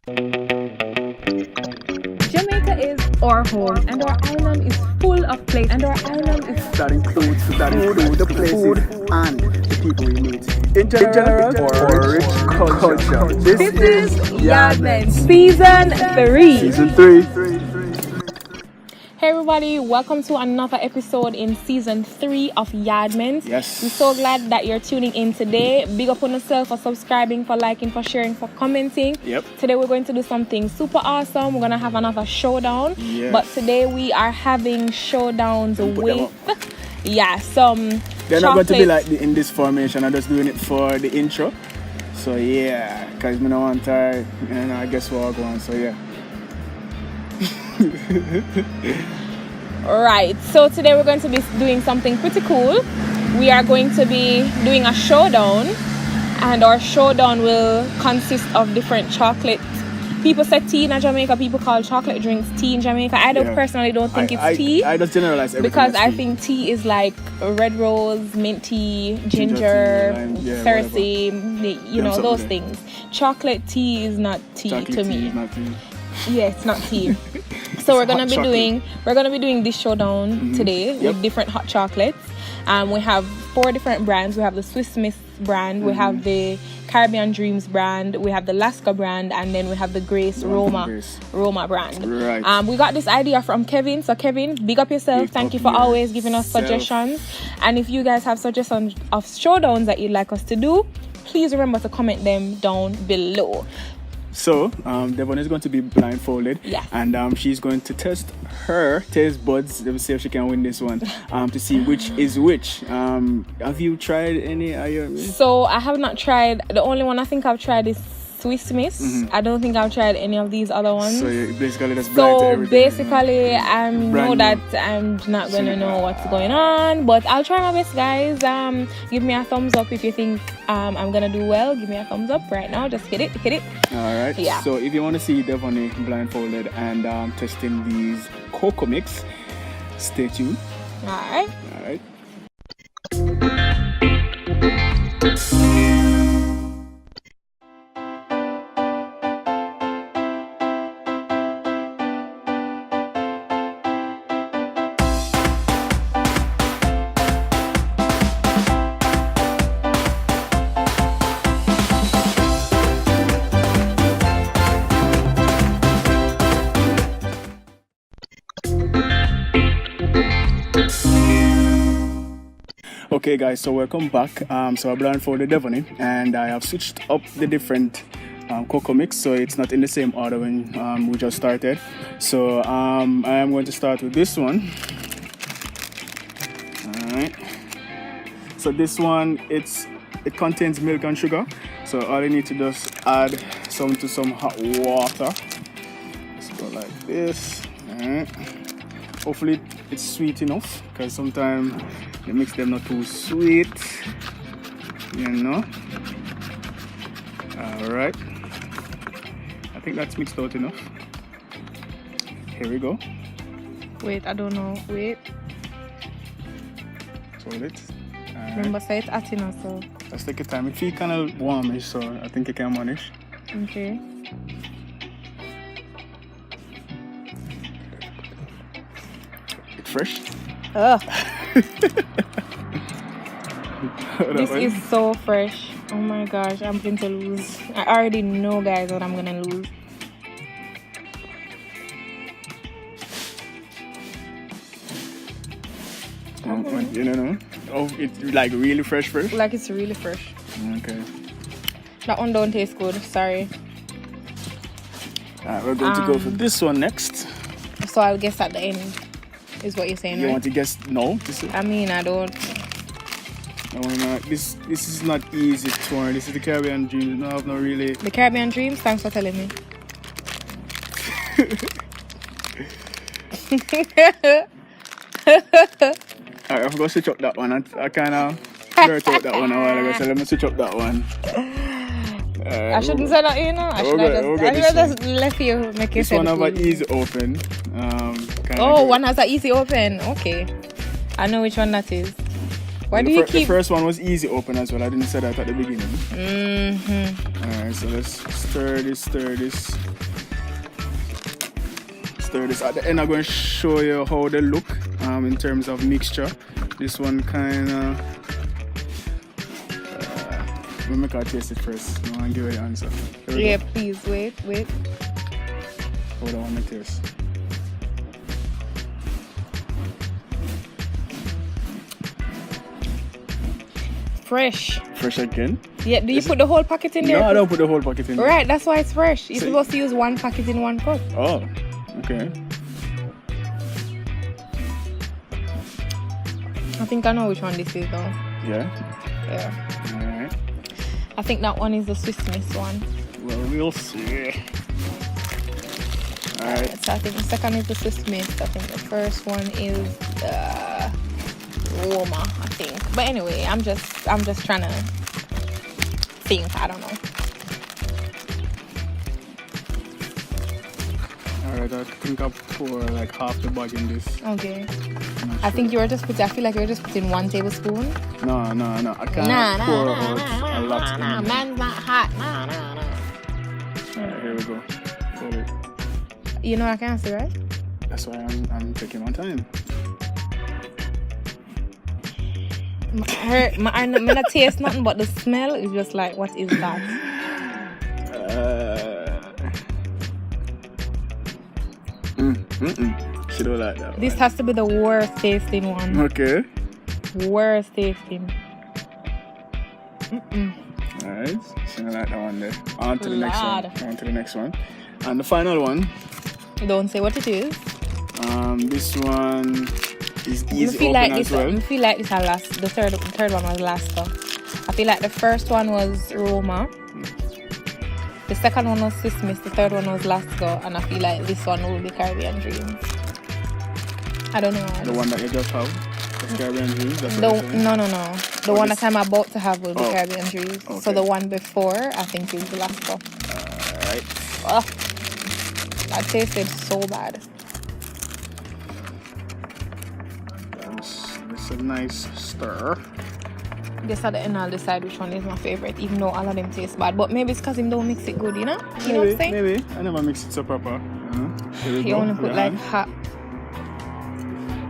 Jamaica is our home, and our island is full of places. That includes the places and the people we meet. In general, or rich culture. This is YaadMentz Season 3. Season 3. Hey everybody, welcome to another episode in Season 3 of YaadMentz. Yes. We're so glad that you're tuning in today. Big up on yourself for subscribing, for liking, for sharing, for commenting. Yep. Today we're going to do something super awesome. We're going to have another showdown. Yes. But today we are having showdowns with some They're not going to be chocolates. like in this formation. I'm just doing it for the intro. So yeah, because I don't want to, and I guess we're all going. So yeah. Right, so today we're going to be doing something pretty cool. We are going to be doing a showdown, and our showdown will consist of different chocolates. People say tea in Jamaica, people call chocolate drinks tea in Jamaica. I personally don't think it's tea. I just generalize everything. Because I tea. think tea is like red rose, mint tea, ginger, cerasee, those things. Chocolate tea is not tea Chocolate to tea me. is not tea. Yeah, it's not tea. So we're gonna be doing this showdown today with different hot chocolates. We have 4 different brands. We have the Swiss Miss brand, we have the Caribbean Dreams brand, we have the Lasco brand, and then we have the Grace Roma brand. Right. We got this idea from Kevin. So Kevin, big up yourself. Thank you for always giving us suggestions. And if you guys have suggestions of showdowns that you'd like us to do, please remember to comment them down below. So, Devon is going to be blindfolded, and she's going to test her taste buds. Let me see if she can win this one. To see which is which. Have you tried any? So I have not tried. The only one I think I've tried is Swiss Miss. I don't think I've tried any of these other ones. So you're basically just blind to everything. Basically, I know that I'm not gonna know what's going on, but I'll try my best, guys. Give me a thumbs up if you think I'm gonna do well. Give me a thumbs up right now. Just hit it. All right. Yeah. So if you want to see Devon blindfolded and testing these cocoa mix, stay tuned. All right. Okay guys, so welcome back. So I blindfolded Devon and I have switched up the different cocoa mix, so it's not in the same order when we just started. So I am going to start with this one. Alright. So this one, it contains milk and sugar. So all you need to just add some hot water. Let's go like this. Alright. Hopefully it's sweet enough, because sometimes they mix them not too sweet, Alright, I think that's mixed out enough. Here we go. Wait, I don't know. Wait. Hold it. Remember, say it's hot enough, so. Let's take your time. It feels kind of warmish, so I think you can manage. Okay. It's fresh. Ugh. This is so fresh. Oh my gosh, I'm going to lose. I already know, guys, that I'm gonna lose. Oh, it's like really fresh. Like it's really fresh. Okay. That one don't taste good. Sorry. Alright, we're going to go for this one next. So I'll guess at the end. Is what you're saying, You right? want to guess? No. I mean, I don't. No, this is not easy to learn. This is the Caribbean Dreams. No, I've not really. The Caribbean Dreams. Thanks for telling me. Alright, I'm going to switch up that one. I kind of blurt out that one a while ago, so let me switch up that one. I shouldn't say that, you know. I should have just left you make you this one have an easy open. One has an easy open. Okay. I know which one that is. Why do you keep... The first one was easy open as well. I didn't say that at the beginning. Mm-hmm. Alright, so let's stir this. Stir this. At the end, I'm going to show you how they look in terms of mixture. This one kind of... let me taste it first. No, I'll give you the answer. Yeah, please, wait. Hold on, let me taste. Fresh. Fresh again? Yeah, do you put the whole packet in there? No, I don't put the whole packet in there. Right, that's why it's fresh. You're supposed to use one packet in one cup. Oh, okay. I think I know which one this is though. Yeah? Yeah. Alright. I think that one is the Swiss Miss one. Well, we'll see. Alright. So I think the second is the Swiss Miss. I think the first one is Roma, I think. But anyway, I'm just trying to think. I don't know. Alright, I think I'll pour like half the bag in this. Okay. I think you were just putting, I feel like you were just putting 1 tablespoon. No. I can't pour out a lot. Man's not hot. Alright, here we go. Got it. You know I can't see, right? That's why I'm taking my time. I not taste nothing but the smell is just like, what is that? She don't like that This one. has to be the worst tasting one. Okay. Worst tasting. Alright. She don't like that one there. On to the next Lord. one. On to the next one. And the final one. Don't say what it is. This one is easy I feel open like as well. I feel like this the third one was Lasco. I feel like the first one was Roma. The second one was Swiss Miss. The third one was Lasco. And I feel like this one will be Caribbean Dreams. I don't know. The one that you just have? The Caribbean Dreams? That's what No. you're saying? The one that I'm about to have will be Oh. Caribbean Dreams. Okay. So the one before, I think, is the Lasco. Alright. Oh, that tasted so bad. It's a nice stir. Guess at the end I'll decide which one is my favorite, even though all of them taste bad. But maybe it's because him don't mix it good, you know? You know what I'm saying? Maybe. I never mix it so proper. Here we You go. only put like hot.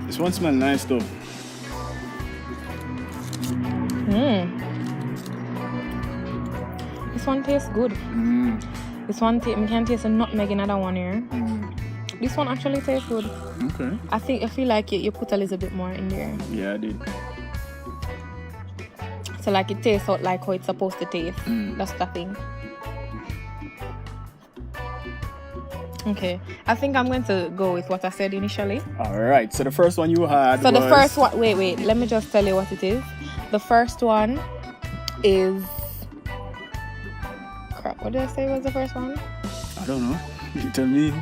This one smells nice though. This one tastes good. This one, we can taste a nutmeg in another one here. This one actually tastes good. Okay. I feel like you put a little bit more in there. Yeah, I did. So like it tastes out like how it's supposed to taste. That's the thing. Okay. I think I'm going to go with what I said initially. Alright, so the first one you had So was... the first one, wait, let me just tell you what it is. The first one is... Crap, what did I say was the first one? I don't know. You tell me.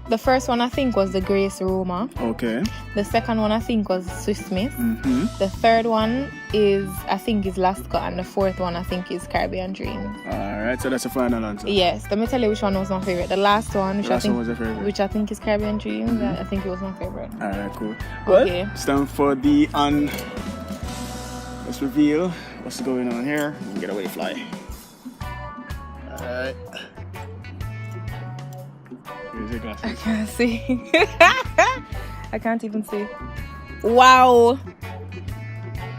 The first one I think was the Grace Roma. Okay. The second one I think was Swiss Miss. Mm-hmm. The third one I think is Lasco, and the fourth one I think is Caribbean Dreams. Alright, so that's the final answer. Yes, let me tell you which one was my favorite. The last one, which Last one was your favorite. which I think is Caribbean Dreams. I think it was my favorite. Alright, cool. Well, Okay. it's time for the let's reveal what's going on here. Get away, fly. Alright. Here's your glasses. I can't see. I can't even see. Wow.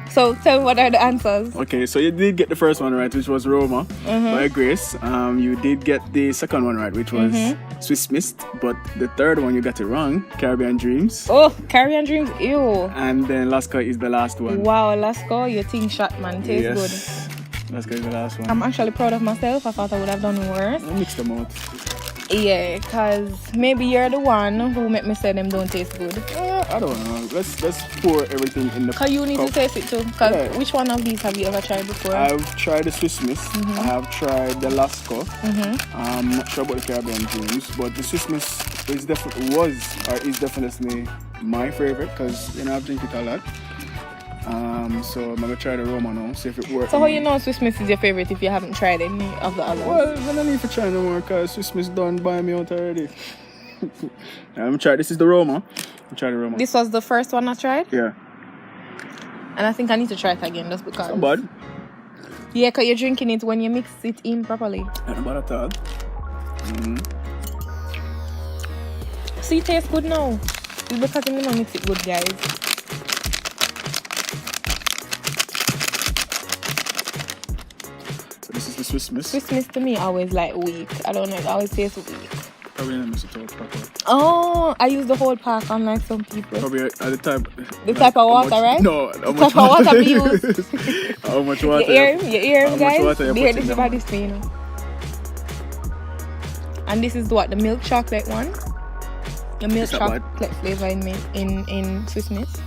So tell me what are the answers. Okay, so you did get the first one right, which was Roma by Grace. You did get the second one right, which was Swiss Miss, but the third one you got it wrong, Caribbean Dreams. Oh, Caribbean Dreams, ew. And then Lasco is the last one. Wow, Lasco, your thing shot, man. Tastes good. Lasco is the last one. I'm actually proud of myself. I thought I would have done worse. I'll mix them out. Yeah, because maybe you're the one who made me say them don't taste good. I don't know. Let's pour everything in the Because you need cup. to taste it too. Because Yeah. which one of these have you ever tried before? I've tried the Swiss Miss. I have tried the Lasco. I'm not sure about the Caribbean Dreams, but the Swiss Miss is definitely my favorite because I drink it a lot. So I'm gonna try the Roma now, see if it works. So how you know Swiss Miss is your favorite if you haven't tried any of the others? Well, I don't need to try no more because Swiss Miss done by me out already. I'm gonna try. This is the Roma. I'm trying the Roma. This was the first one I tried? Yeah. And I think I need to try it again just because. Not bad. Yeah, because you're drinking it when you mix it in properly. Not bad at all. See, it tastes good now. It's because you don't mix it good, guys. So this is the Swiss Miss. Swiss Miss to me always like weak. I don't know, it always tastes weak. Probably not mix it all properly. Oh, I use the whole pack unlike some people. Probably at the time. The type of water, right? No, the type of water we use. How much water? You hear him, guys? Much water You hear this about this thing, you know. And this is what, the milk chocolate one? The milk chocolate flavor in Swiss Miss.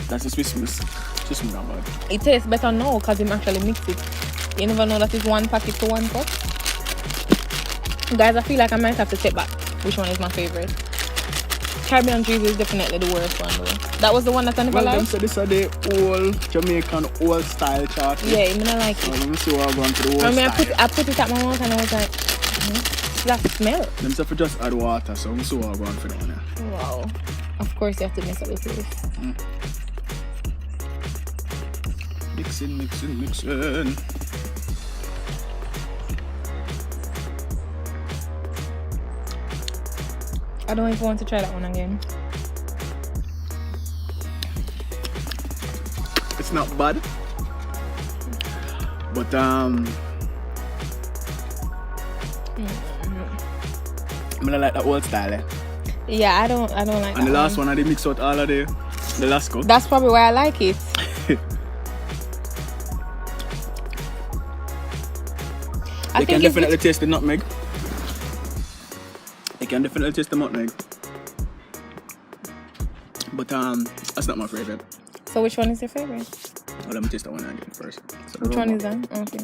That's the Swiss Miss. Swiss Miss not bad. It tastes better now because him actually mix it. You never know that it's one packet to one cup. Guys, I feel like I might have to take back which one is my favorite. Caribbean Dreams is definitely the worst one though. That was the one that I never liked. So this are the old Jamaican old style chocolate. Yeah, I don't like it. Let me see what I'm going to the old style. I put it at my mouth and I was like, that smell. Let me see if I just add water, so let me see what I'm going for that one. Wow. Of course you have to mess up the taste. Mixing. I don't even want to try that one again. It's not bad, but I like that old style. Yeah, I don't like that. And the last one I did mix out all of the Lasco. That's probably why I like it. You can definitely taste the nutmeg. You can definitely taste the nutmeg. But that's not my favorite. So which one is your favorite? Well, let me taste that one again first. So which one is that? Okay.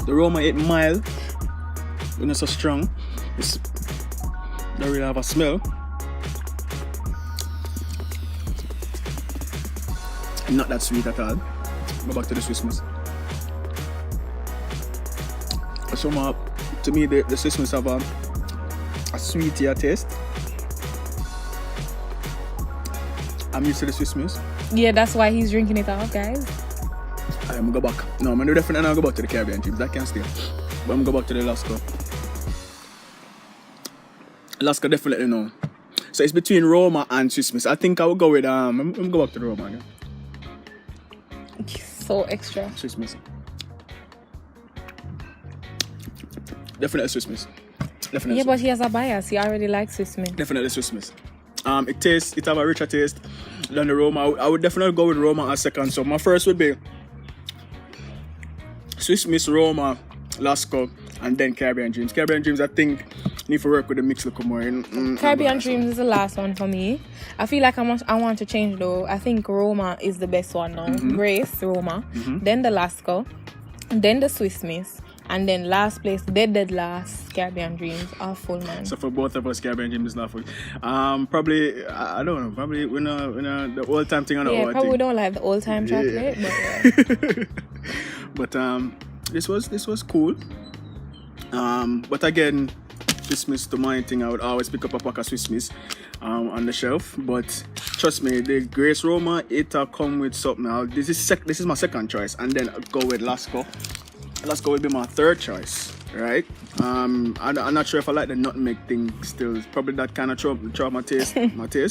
The Roma 8 mild. It's not so strong. It's don't really have a smell. Not that sweet at all. Go back to the Swiss Miss. So to me, the Swiss Miss have a sweetier taste. I'm used to the Swiss Miss. Yeah, that's why he's drinking it out, guys. I'm gonna go back. No, I'm definitely not go back to the Caribbean Dreams. That can stay. But I'm gonna go back to the Lasco. Lasco definitely no. So it's between Roma and Swiss Miss. I think I will go with I'm gonna go back to the Roma again. So extra. Swiss Miss. Definitely Swiss Miss. Definitely. Yeah, but he has a bias. He already likes Swiss Miss. Definitely Swiss Miss. It have a richer taste than the Roma. I would definitely go with Roma as second. So my first would be Swiss Miss, Roma, Lasco, and then Caribbean Dreams. Caribbean Dreams, I think, need to work with the mix a little more. Caribbean Dreams is the last one for me. I feel like I want to change though. I think Roma is the best one now. Grace, Roma, then the Lasco, then the Swiss Miss, and then last place, dead last, Caribbean Dreams, are full, man. So for both of us, Caribbean Dreams is not full. Probably, I don't know, probably we're not the old time thing on the yeah, old probably thing. don't like the old time chocolate, but yeah. But this was cool. But again, Swiss Miss to my thing, I would always pick up a pack of Swiss Miss on the shelf. But trust me, the Grace Roma, it'll come with something. This is my second choice, and then I'll go with Lasco. Lasco will be my third choice, right? I'm not sure if I like the nutmeg thing still. It's probably that kind of throw my taste,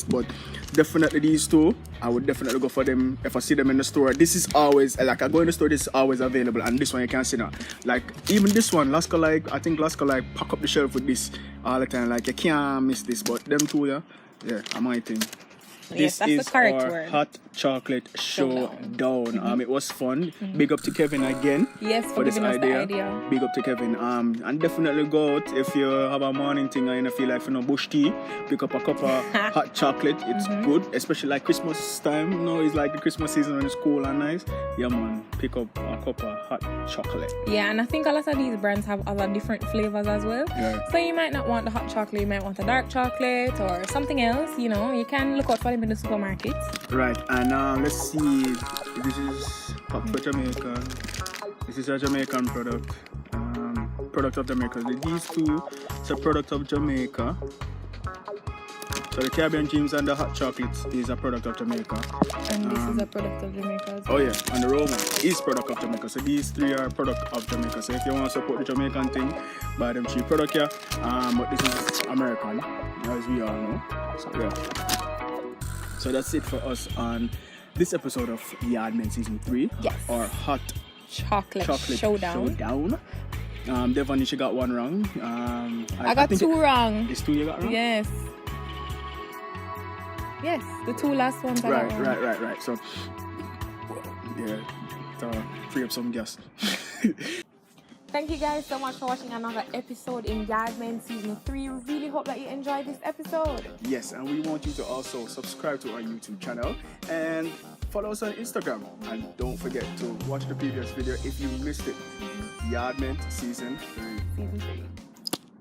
but definitely these two, I would definitely go for them if I see them in the store. This is always, like, I go in the store, this is always available, and this one you can't see now. Like, even this one, Lasco, like, I think Lasco, like, pack up the shelf with this all the time. Like, you can't miss this, but them two, yeah, I might think. Yes, This is our hot chocolate showdown. It was fun. Big up to Kevin again. Yes, for this idea. Big up to Kevin. And definitely go out if you have a morning thing and you feel like bush tea. Pick up a cup of hot chocolate. It's good, especially like Christmas time. You know, it's like the Christmas season when it's cool and nice. Yeah, man. Pick up a cup of hot chocolate. Yeah, and I think a lot of these brands have other different flavors as well. Yeah. So you might not want the hot chocolate. You might want a dark chocolate or something else. You know, you can look out for them in the supermarkets. Right, and let's see. This is Hot for Jamaica. This is a Jamaican product. Product of Jamaica. These two, it's a product of Jamaica. So the Caribbean Dreams and the hot chocolate is a product of Jamaica. And this is a product of Jamaica as well. Oh yeah, and the Roma is product of Jamaica. So these three are product of Jamaica. So if you want to support the Jamaican thing, buy them cheap product here. But this is American, as we all know. So yeah. So that's it for us on this episode of YaadMentz Season 3. Yes. Or Hot Chocolate Showdown. Devi, she got one wrong. I got two wrong. It's two you got wrong? Yes. Yes, the two last ones I got wrong. Right. So, yeah, to free up some gas. Thank you guys so much for watching another episode in YaadMentz Season 3. We really hope that you enjoyed this episode. Yes, and we want you to also subscribe to our YouTube channel and follow us on Instagram. And don't forget to watch the previous video if you missed it. YaadMentz Season 3. Season 3.